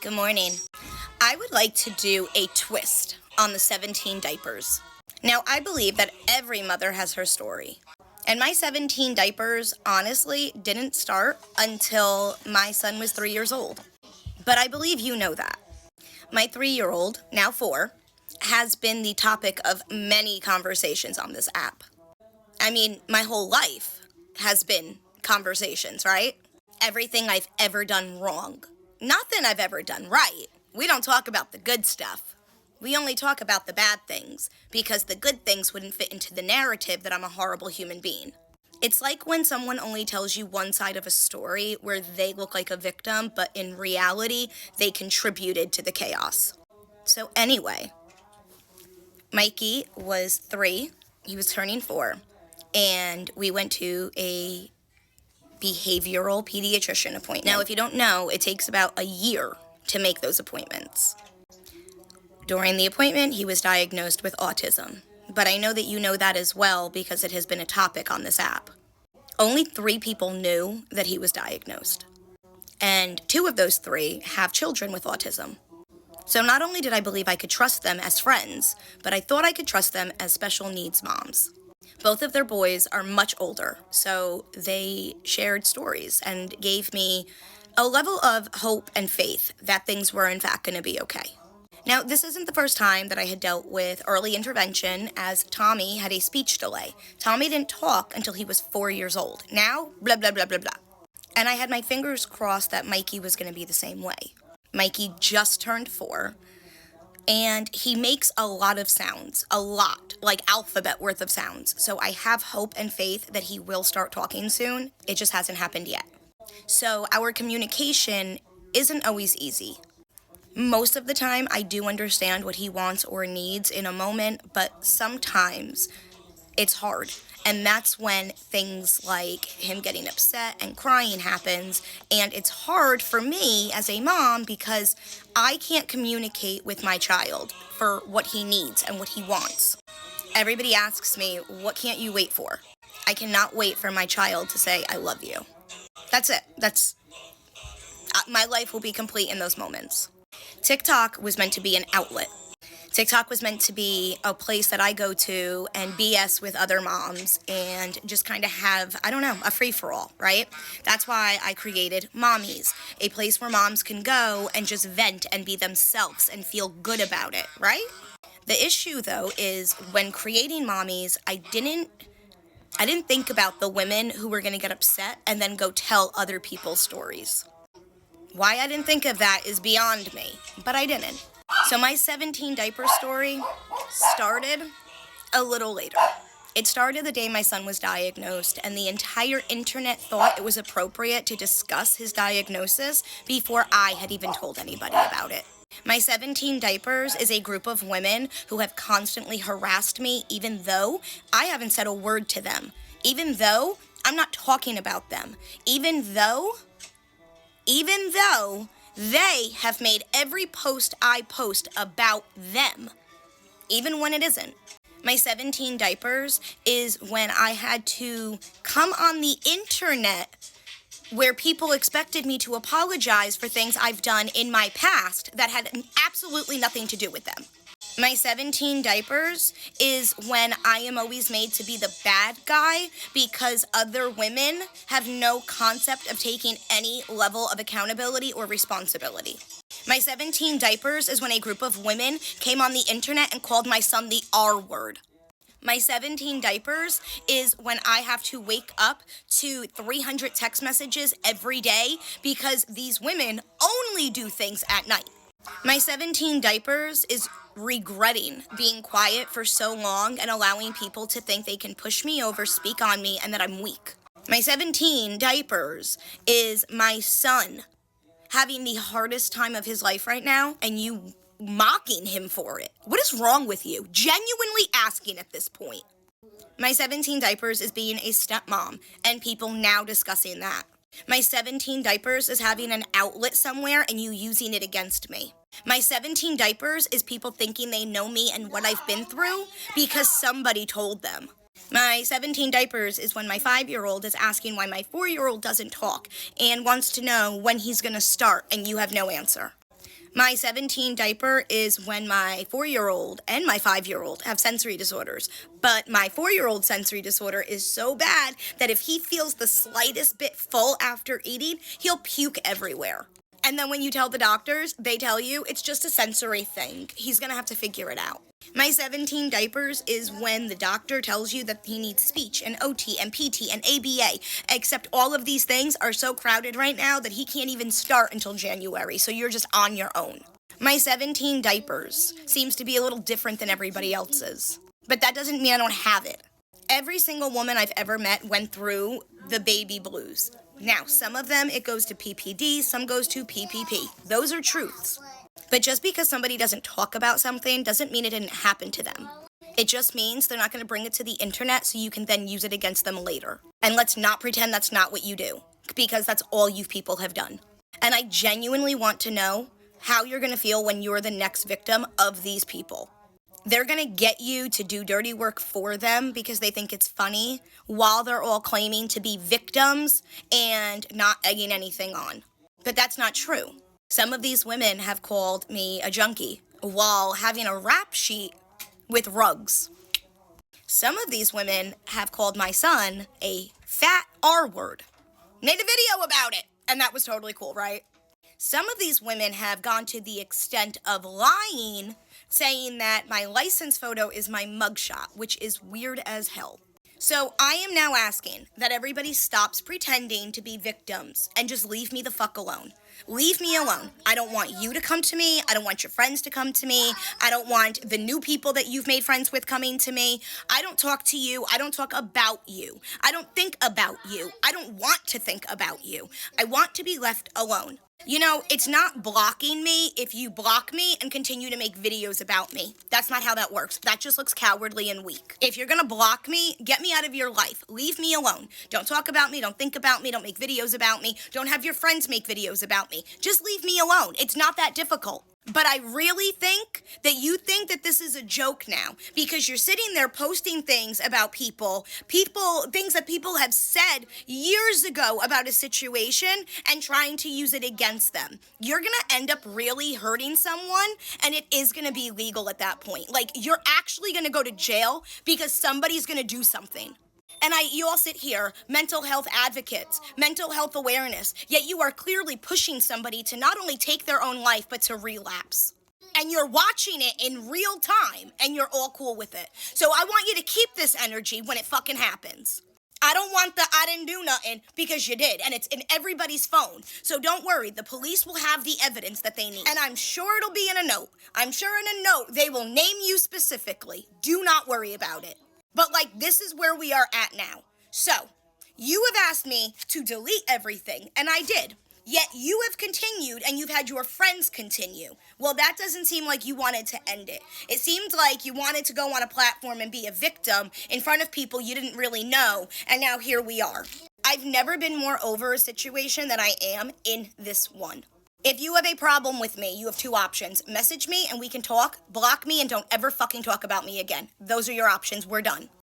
Good morning. I would like to do a twist on the 17 diapers. Now, I believe that every mother has her story. And my 17 diapers, honestly, didn't start until my son was 3 years old. But I believe you know that. My 3-year-old, now 4, has been the topic of many conversations on this app. I mean, my whole life has been conversations, right? Everything I've ever done wrong. Nothing I've ever done right. We don't talk about the good stuff. We only talk about the bad things because the good things wouldn't fit into the narrative that I'm a horrible human being. It's like when someone only tells you one side of a story where they look like a victim, but in reality, they contributed to the chaos. So anyway, Mikey was 3, he was turning 4, and we went to a behavioral pediatrician appointment. Now, if you don't know, it takes about a year to make those appointments. During the appointment, he was diagnosed with autism, but I know that you know that as well because it has been a topic on this app. Only 3 people knew that he was diagnosed, and 2 of those 3 have children with autism. So not only did I believe I could trust them as friends, but I thought I could trust them as special needs moms. Both of their boys are much older, so they shared stories and gave me a level of hope and faith that things were in fact going to be okay. Now, this isn't the first time that I had dealt with early intervention, as Tommy had a speech delay. Tommy didn't talk until he was 4 years old. Now, blah, blah, blah, blah, blah. And I had my fingers crossed that Mikey was going to be the same way. Mikey just turned 4, and he makes a lot of sounds, a lot, like alphabet worth of sounds. So I have hope and faith that he will start talking soon. It just hasn't happened yet. So our communication isn't always easy. Most of the time, I do understand what he wants or needs in a moment, but sometimes it's hard. And that's when things like him getting upset and crying happens. And it's hard for me as a mom because I can't communicate with my child for what he needs and what he wants. Everybody asks me, what can't you wait for? I cannot wait for my child to say, I love you. That's it. My life will be complete in those moments. TikTok was meant to be an outlet. TikTok was meant to be a place that I go to and BS with other moms and just kind of have, a free-for-all, right? That's why I created MomEase, a place where moms can go and just vent and be themselves and feel good about it, right? The issue, though, is when creating MomEase, I didn't think about the women who were going to get upset and then go tell other people's stories. Why I didn't think of that is beyond me, but I didn't. So my 17 diaper story started a little later. It started the day my son was diagnosed, and the entire internet thought it was appropriate to discuss his diagnosis before I had even told anybody about it. My 17 diapers is a group of women who have constantly harassed me even though I haven't said a word to them, even though I'm not talking about them, even though they have made every post I post about them, even when it isn't. My 17 diapers is when I had to come on the internet where people expected me to apologize for things I've done in my past that had absolutely nothing to do with them. My 17 diapers is when I am always made to be the bad guy because other women have no concept of taking any level of accountability or responsibility. My 17 diapers is when a group of women came on the internet and called my son the R word. My 17 diapers is when I have to wake up to 300 text messages every day because these women only do things at night. My 17 diapers is regretting being quiet for so long and allowing people to think they can push me over, speak on me, and that I'm weak. My 17 diapers is my son having the hardest time of his life right now, and you mocking him for it. What is wrong with you? Genuinely asking at this point. My 17 diapers is being a stepmom, and people now discussing that. My 17 diapers is having an outlet somewhere and you using it against me. My 17 diapers is people thinking they know me and what I've been through because somebody told them. My 17 diapers is when my 5-year-old is asking why my 4-year-old doesn't talk and wants to know when he's going to start and you have no answer. My 17 diaper is when my 4-year-old and my 5-year-old have sensory disorders. But my 4-year-old sensory disorder is so bad that if he feels the slightest bit full after eating, he'll puke everywhere. And then when you tell the doctors, they tell you it's just a sensory thing. He's gonna have to figure it out. My 17 diapers is when the doctor tells you that he needs speech and OT and PT and ABA, except all of these things are so crowded right now that he can't even start until January, so you're just on your own. My 17 diapers seems to be a little different than everybody else's, but that doesn't mean I don't have it. Every single woman I've ever met went through the baby blues. Now, some of them it goes to PPD, some goes to PPP. Those are truths. But just because somebody doesn't talk about something doesn't mean it didn't happen to them. It just means they're not going to bring it to the internet so you can then use it against them later. And let's not pretend that's not what you do, because that's all you people have done. And I genuinely want to know how you're going to feel when you're the next victim of these people. They're going to get you to do dirty work for them because they think it's funny, while they're all claiming to be victims and not egging anything on. But that's not true. Some of these women have called me a junkie while having a rap sheet with rugs. Some of these women have called my son a fat R-word. Made a video about it, and that was totally cool, right? Some of these women have gone to the extent of lying, saying that my license photo is my mugshot, which is weird as hell. So I am now asking that everybody stops pretending to be victims and just leave me the fuck alone. Leave me alone. I don't want you to come to me. I don't want your friends to come to me. I don't want the new people that you've made friends with coming to me. I don't talk to you. I don't talk about you. I don't think about you. I don't want to think about you. I want to be left alone. You know, it's not blocking me if you block me and continue to make videos about me. That's not how that works. That just looks cowardly and weak. If you're gonna block me, get me out of your life. Leave me alone. Don't talk about me. Don't think about me. Don't make videos about me. Don't have your friends make videos about me. Just leave me alone. It's not that difficult. But I really think that you think that this is a joke now because you're sitting there posting things about people, things that people have said years ago about a situation and trying to use it against them. You're going to end up really hurting someone and it is going to be legal at that point. Like, you're actually going to go to jail because somebody's going to do something. And you all sit here, mental health advocates, mental health awareness, yet you are clearly pushing somebody to not only take their own life, but to relapse. And you're watching it in real time, and you're all cool with it. So I want you to keep this energy when it fucking happens. I don't want the I didn't do nothing because you did, and it's in everybody's phone. So don't worry, the police will have the evidence that they need. And I'm sure it'll be in a note. I'm sure in a note they will name you specifically. Do not worry about it. But, this is where we are at now. So, you have asked me to delete everything, and I did. Yet, you have continued, and you've had your friends continue. Well, that doesn't seem like you wanted to end it. It seemed like you wanted to go on a platform and be a victim in front of people you didn't really know, and now here we are. I've never been more over a situation than I am in this one. If you have a problem with me, you have two options. Message me and we can talk, block me, and don't ever fucking talk about me again. Those are your options. We're done.